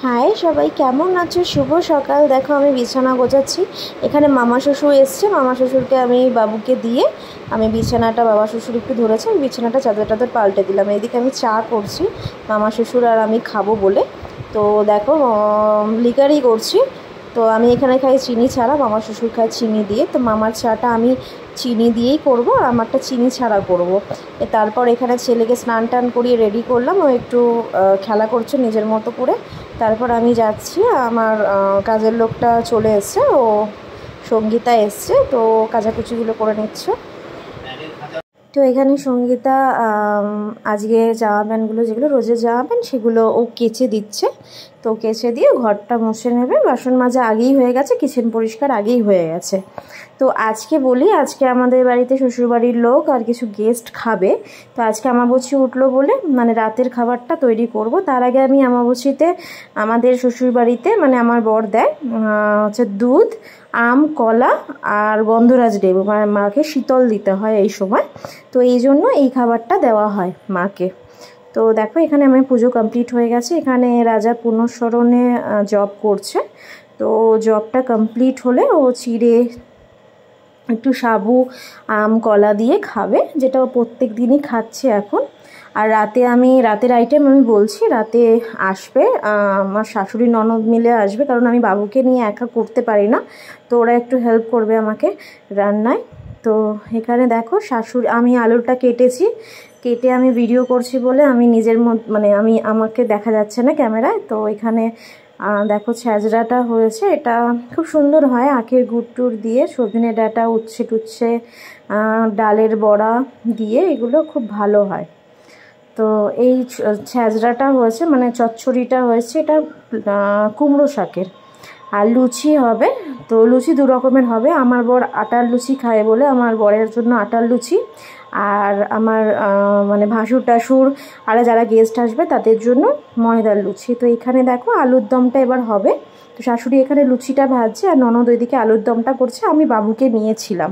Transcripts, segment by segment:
High সবাই, কেমন আছো? শুভ সকাল। দেখো আমি বিছানা গোছাচ্ছি। এখানে মামা শ্বশুর এসছে, মামা শ্বশুরকে আমি বাবুকে দিয়ে আমি বিছানাটা, বাবা শ্বশুর একটু ধরেছে, আমি বিছানাটা চাদর টাদর পাল্টে দিলাম। এইদিকে আমি চা করছি, মামা শ্বশুর আর আমি খাবো বলে। তো দেখো লিকারই করছি। তো আমি এখানে খাই চিনি ছাড়া, মামা শ্বশুর খায় চিনি দিয়ে। তো মামার চাটা আমি চিনি দিয়েই করবো আর আমারটা চিনি ছাড়া করবো। তারপর এখানে ছেলেকে স্নান টান করিয়ে রেডি করলাম, ও একটু খেলা করছে নিজের মতো করে। তারপর আমি যাচ্ছি, আমার কাজের লোকটা চলে এসছে, ও সঙ্গীতা এসছে, তো কাচাকুচিগুলো করে নিচ্ছে। তো এখানে সঙ্গীতা আজকে জামা প্যান্টগুলো, যেগুলো রোজের জামা প্যান্ট, সেগুলো ও কেচে দিচ্ছে। তো কেচে দিয়ে ঘরটা মুছে নেবে। বাসন মাজা আগেই হয়ে গেছে, কিচেন পরিষ্কার আগেই হয়ে গেছে। তো আজকে বলি, আজকে আমাদের বাড়িতে শ্বশুরবাড়ির লোক আর কিছু গেস্ট খাবে। তো আজকে অমাবস্যা উঠলো বলে মানে রাতের খাবারটা তৈরি করব। তার আগে আমি অমাবস্যাতে আমাদের শ্বশুরবাড়িতে মানে আমার বর দেয় হচ্ছে দুধ, আম, কলা আর গন্ধরাজ লেবু, মানে মাকে শীতল দিতে হয় এই সময়। তো এই জন্য এই খাবারটা দেওয়া হয় মাকে। তো দেখো এখানে আমার পুজো কমপ্লিট হয়ে গেছে। এখানে রাজা পুনঃস্মরণে জপ করছে। তো জপটা কমপ্লিট হলে ও চিড়ে একটু সাবু, আম, কলা দিয়ে খাবে, যেটা ও প্রত্যেক দিনই খাচ্ছে এখন। আর রাতের আইটেম আমি বলছি, রাতে আসবে আমার শাশুড়ি ননদ মিলে আসবে, কারণ আমি বাবুকে নিয়ে একা করতে পারি না। তো ওরা একটু হেল্প করবে আমাকে রান্নায়। তো এখানে দেখো আমি আলুটা কেটে আমি ভিডিও করছি বলে আমি নিজের মানে আমাকে দেখা যাচ্ছে না ক্যামেরায়। তো এখানে দেখো ছ্যাঁচড়াটা হয়েছে, এটা খুব সুন্দর হয় আখের গুড় দিয়ে, সজনে ডাঁটা, উচ্ছে টুচ্ছে, ডালের বড়া দিয়ে, এগুলো খুব ভালো হয়। তো এই ছ্যাঁচড়াটা হয়েছে, মানে চচ্চড়িটা হয়েছে, এটা কুমড়ো শাকের। আর লুচি হবে। তো লুচি দু রকমের হবে। আমার বর আটার লুচি খায় বলে আমার বরের জন্য আটার লুচি, আর আমার মানে ভাসুর টাসুর আর যারা গেস্ট আসবে তাদের জন্য ময়দার লুচি। তো এখানে দেখো আলুর দমটা এবার হবে। তো শাশুড়ি এখানে লুচিটা ভাজছে আর ননদ ওইদিকে আলুর দমটা করছে। আমি বাবুকে নিয়েছিলাম।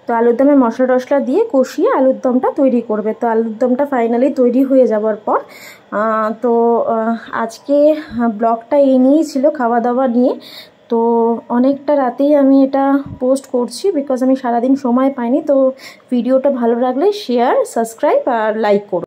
তো আলুর দমে মশলা টশলা দিয়ে কষিয়ে আলুর দমটা তৈরি করবে। তো আলুর দমটা ফাইনালি তৈরি হয়ে যাওয়ার পর তো আজকে ব্লগটা এই নিয়েই ছিল, খাওয়া দাওয়া নিয়ে। তো অনেকটা রাতেই আমি এটা পোস্ট করছি, বিকজ আমি সারাদিন সময় পাইনি। তো ভিডিওটা ভালো লাগলে শেয়ার, সাবস্ক্রাইব আর লাইক করুন।